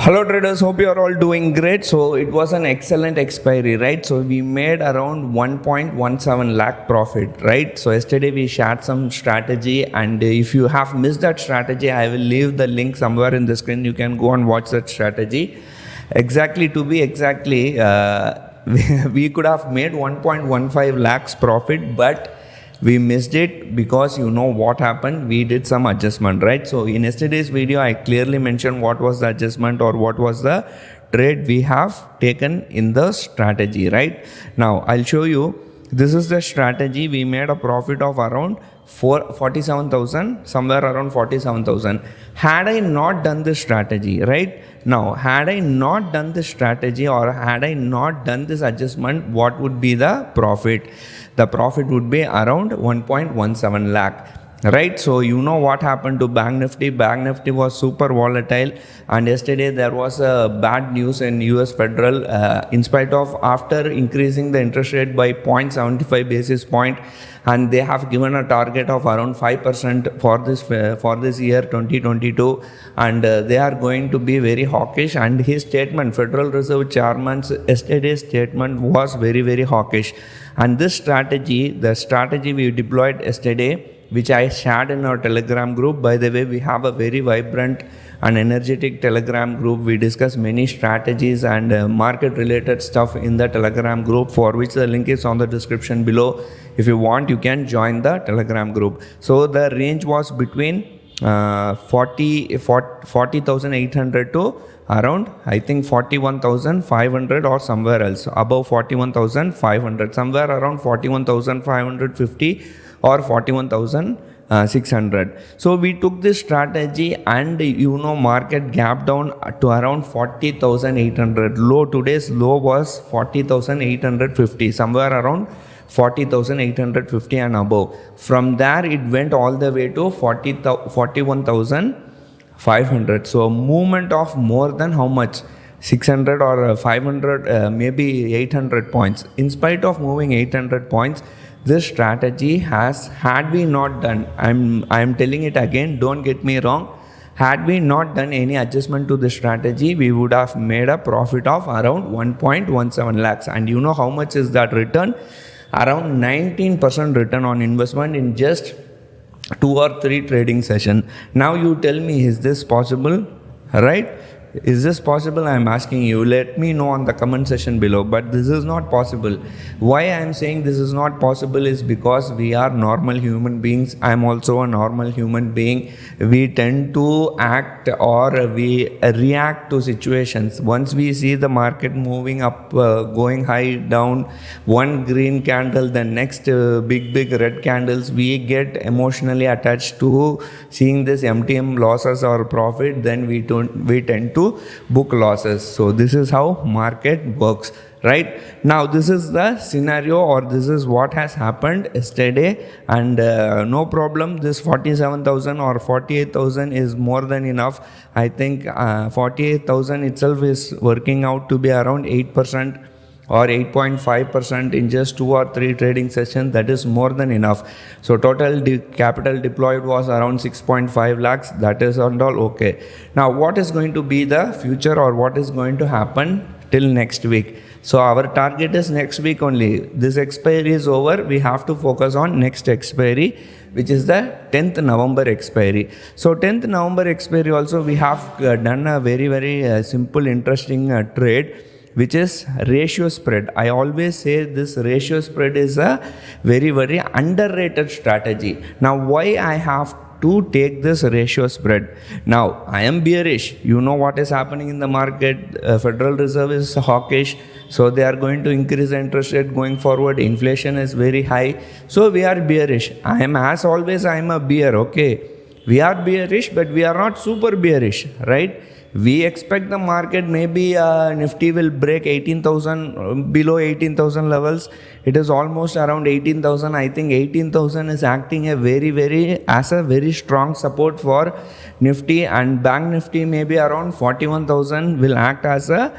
Hello traders, hope you are all doing great. So it was an excellent expiry, right? So we made around 1.17 lakh profit, right? So yesterday we shared some strategy, and if you have missed that strategy, I will leave the link somewhere in the screen. You can go and watch that strategy. We could have made 1.15 lakhs profit, but we missed it because you know what happened. We did some adjustment, right? So in yesterday's video I clearly mentioned what was the adjustment or what was the trade we have taken in the strategy, right? Now I'll show you. This is the strategy. We made a profit of around 47,000, somewhere around 47,000. Had I not done this strategy, right? Now, had I not done this strategy or had I not done this adjustment, what would be the profit? The profit would be around 1.17 lakh. Right, so you know what happened to Bank Nifty. Bank Nifty was super volatile, and yesterday there was a bad news in US Federal. In spite of after increasing the interest rate by 0.75 basis point, and they have given a target of around 5% for this year 2022, and they are going to be very hawkish. And his statement, Federal Reserve Chairman's yesterday's statement, was very hawkish. And this strategy, the strategy we deployed yesterday, which I shared in our Telegram group. By the way, we have a very vibrant and energetic Telegram group. We discuss many strategies and market related stuff in the Telegram group, for which the link is on the description below. If you want, you can join the Telegram group. So the range was between 40,800 to around, I think, 41,500 or somewhere else, above 41,500, somewhere around 41,550 or 41,600. So we took this strategy, and market gap down to around 40,800. Today's low was 40,850, somewhere around 40,850 and above. From there it went all the way to 41,500. So a movement of more than how much? 600 or 500, maybe 800 points. In spite of moving 800 points, this strategy had we not done, I'm telling it again, don't get me wrong, had we not done any adjustment to the strategy, we would have made a profit of around 1.17 lakhs. And you know how much is that return? Around 19% return on investment in just 2 or 3 trading sessions. Now you tell me, is this possible? Right? Is this possible? I am asking you. Let me know on the comment section below. But this is not possible. Why I am saying this is not possible is because we are normal human beings. I am also a normal human being. We tend to act or we react to situations. Once we see the market moving up, going high, down, one green candle, the next big red candles, we get emotionally attached to seeing this MTM losses or profit. Then we tend to book losses. So this is how market works, right? Now this is the scenario, or this is what has happened yesterday, and no problem. This 47,000 or 48,000 is more than enough. I think 48,000 itself is working out to be around 8% or 8.5% in just 2 or 3 trading sessions. That is more than enough. So total capital deployed was around 6.5 lakhs. That is all okay. Now what is going to be the future, or what is going to happen till next week? So our target is next week only. This expiry is over. We have to focus on next expiry, which is the 10th November expiry. So 10th November expiry also we have done a very simple, interesting trade, which is ratio spread. I always say this ratio spread is a very underrated strategy. Now why I have to take this ratio spread? Now I am bearish. You know what is happening in the market. Federal Reserve is hawkish, so they are going to increase the interest rate going forward. Inflation is very high, so we are bearish. I am, as always, I am a bear. Okay, we are bearish, but we are not super bearish, right? We expect the market, maybe Nifty will break 18,000, below 18,000 levels. It is almost around 18,000. I think 18,000 is acting as a very strong support for Nifty, and Bank Nifty maybe around 41,000 will act as a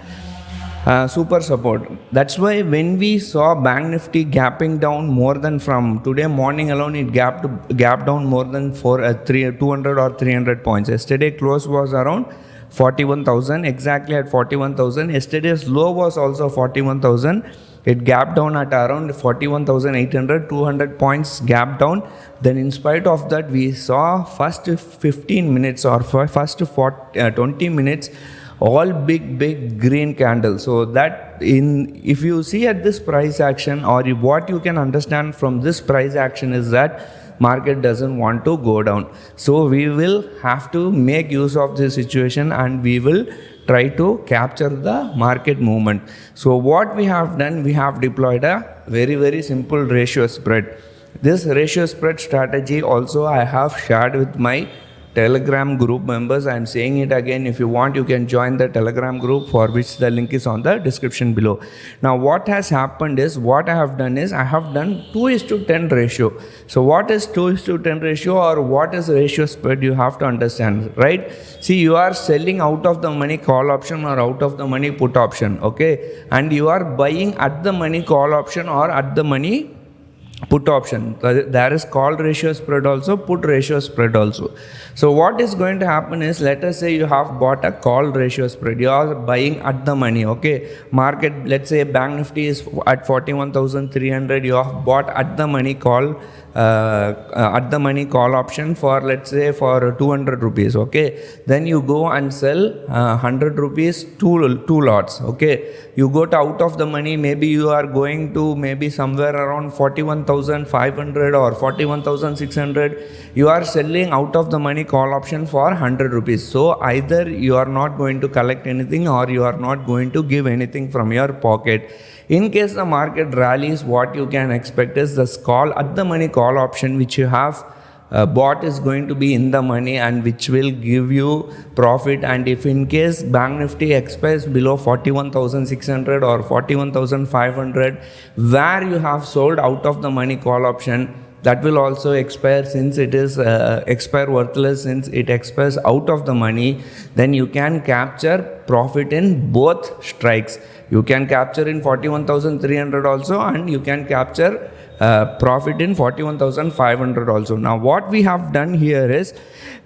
super support. That's why when we saw Bank Nifty gapping down more than, from today morning alone, it gapped down more than 200 or 300 points. Yesterday close was around 41,000, exactly at 41,000. Yesterday's low was also 41,000. It gapped down at around 41,800, 200 points gap down. Then in spite of that, we saw first 15 minutes or first 20 minutes all big green candles. So that if you see at this price action, or what you can understand from this price action is that market doesn't want to go down. So we will have to make use of this situation and we will try to capture the market movement. So what we have done, we have deployed a very simple ratio spread. This ratio spread strategy also I have shared with my Telegram group members. I am saying it again, if you want you can join the Telegram group, for which the link is on the description below. Now what has happened is, what I have done is, I have done 2:10 ratio. So what is 2:10 ratio, or what is ratio spread, you have to understand, right? See, you are selling out of the money call option or out of the money put option, okay, and you are buying at the money call option or at the money put option. There is call ratio spread also, put ratio spread also. So what is going to happen is, let us say you have bought a call ratio spread, you are buying at the money, okay, market, let's say Bank Nifty is at 41,300, you have bought at the money call option for, let's say, for 200 rupees, okay, then you go and sell 100 rupees two lots, okay, you got out of the money, maybe you are going to maybe somewhere around 41,500 or 41,600, you are selling out of the money call option for 100 rupees. So either you are not going to collect anything or you are not going to give anything from your pocket. In case the market rallies, what you can expect is this call at the money call option which you have bought is going to be in the money and which will give you profit. And if in case Bank Nifty expires below 41,600 or 41,500, where you have sold out of the money call option, that will also expire, since it is expire worthless, since it expires out of the money, then you can capture profit in both strikes. You can capture in 41,300 also, and you can capture profit in 41,500 also. Now what we have done here is,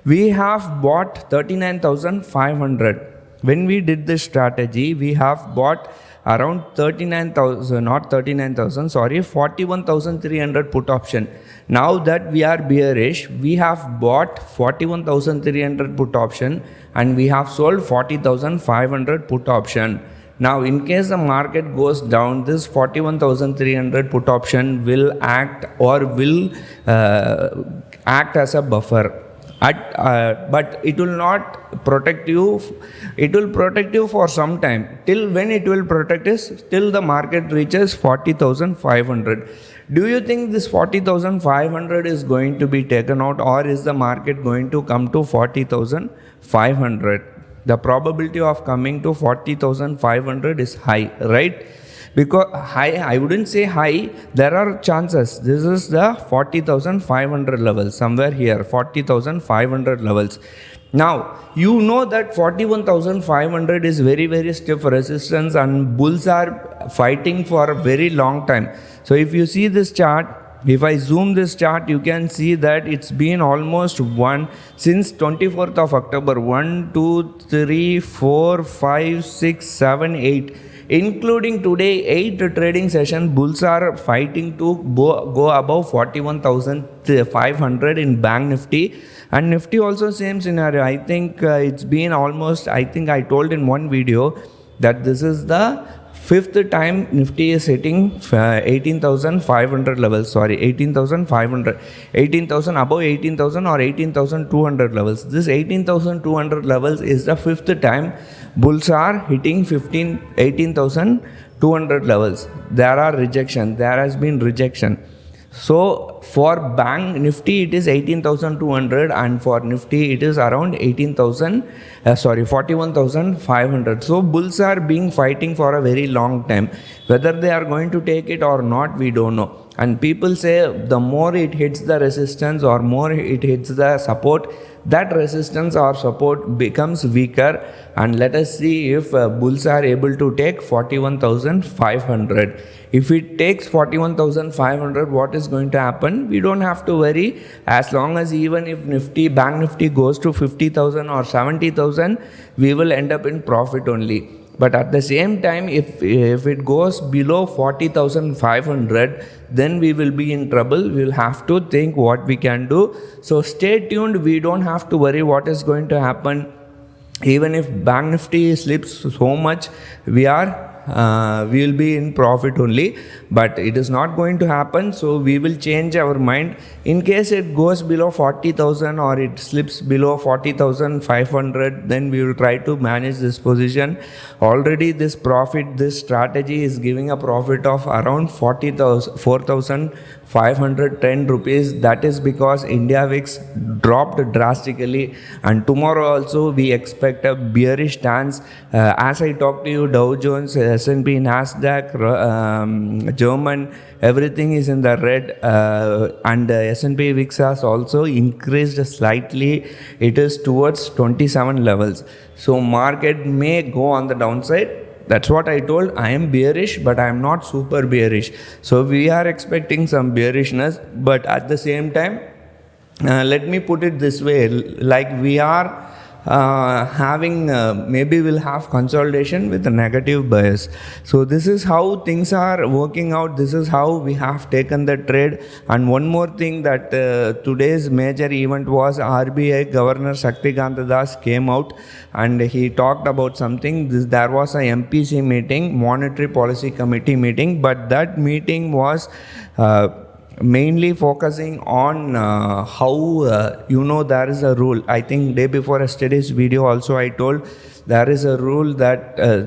we have bought 39,500. When we did this strategy, we have bought around 41,300 put option. Now that we are bearish, we have bought 41,300 put option and we have sold 40,500 put option. Now in case the market goes down, this 41,300 put option will act or will act as a buffer. But it will not protect you. It will protect you for some time. Till when it will protect is till the market reaches 40,500. Do you think this 40,500 is going to be taken out, or is the market going to come to 40,500? The probability of coming to 40,500 is high, right? Because high, I wouldn't say high, there are chances. This is the 40,500 level, somewhere here, 40,500 levels. Now, you know that 41,500 is very stiff resistance and bulls are fighting for a very long time. So if you see this chart, if I zoom this chart, you can see that it's been almost since 24th of October, 1, 2, 3, 4, 5, 6, 7, 8. Including today, 8 trading session, bulls are fighting to go above 41,500 in Bank Nifty, and Nifty also same scenario. I think it's been almost, I think I told in one video that this is the 5th time Nifty is hitting 18,500 levels, sorry, 18,500, 18,000, above 18,000 or 18,200 levels. This 18,200 levels is the 5th time bulls are hitting 18,200 levels. There has been rejection. So for Bank Nifty it is 18,200 and for Nifty it is around 41,500. So bulls are being fighting for a very long time. Whether they are going to take it or not, we don't know. And people say the more it hits the resistance or more it hits the support, that resistance or support becomes weaker. And let us see if bulls are able to take 41,500. If it takes 41,500, what is going to happen? happen, we don't have to worry. As long as even if Bank Nifty goes to 50,000 or 70,000, we will end up in profit only. But at the same time, if it goes below 40,500, then we will be in trouble. We will have to think what we can do. So stay tuned. We don't have to worry what is going to happen. Even if Bank Nifty slips so much, we will be in profit only, but it is not going to happen. So we will change our mind. In case it goes below 40,000 or it slips below 40,500, then we will try to manage this position. Already this strategy is giving a profit of around 4,510 rupees. That is because India VIX dropped drastically, and tomorrow also we expect a bearish stance. As I talked to you, Dow Jones, S&P, Nasdaq, German, everything is in the red, and S&P VIX has also increased slightly. It is towards 27 levels. So market may go on the downside. That's what I told. I am bearish, but I am not super bearish. So we are expecting some bearishness, but at the same time, let me put it this way, like we are having maybe we'll have consolidation with a negative bias. So this is how things are working out. This is how we have taken the trade. And one more thing, that today's major event was RBI Governor Shaktikanta Das came out and he talked about something. There was a MPC meeting, Monetary Policy Committee meeting, but that meeting was mainly focusing on how there is a rule. I think day before yesterday's video also I told there is a rule that I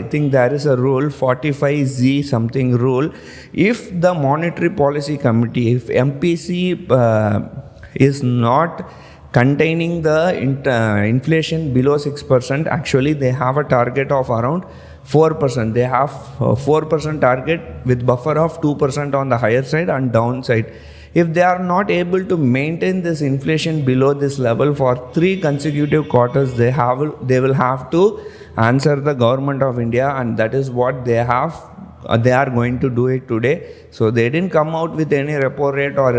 think there is a rule 45Z something rule. If the Monetary Policy Committee, if MPC is not containing the inflation below 6%, actually they have a target of around 4%. They have 4% target with buffer of 2% on the higher side and downside. If they are not able to maintain this inflation below this level for 3 consecutive quarters, they will have to answer the government of India, and that is what they are going to do it today. So they didn't come out with any repo rate or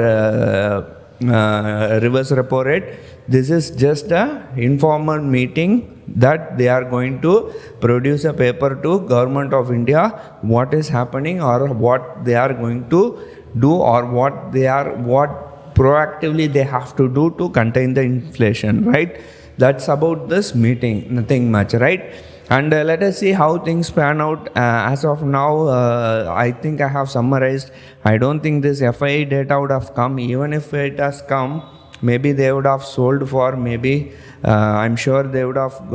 reverse repo rate. This is just a informal meeting that they are going to produce a paper to government of India what is happening or what they are going to do, or what proactively they have to do to contain the inflation, right? That's about this meeting, nothing much, right? And let us see how things pan out. As of now, I think I have summarized. I don't think this FII data would have come. Even if it has come, maybe they would have sold for I'm sure they would have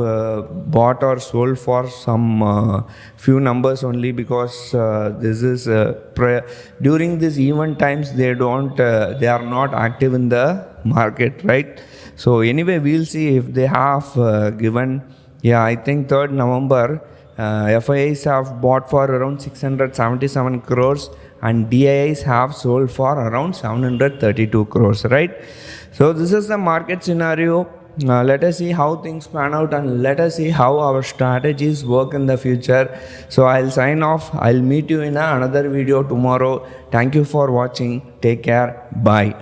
bought or sold for some few numbers only, because this is during these event times they are not active in the market, right? So anyway, we'll see if they have given. I think 3rd November, FIIs have bought for around 677 crores and DIIs have sold for around 732 crores, right? So this is the market scenario. Let us see how things pan out, and let us see how our strategies work in the future. So I'll sign off. I'll meet you in another video tomorrow. Thank you for watching. Take care. Bye.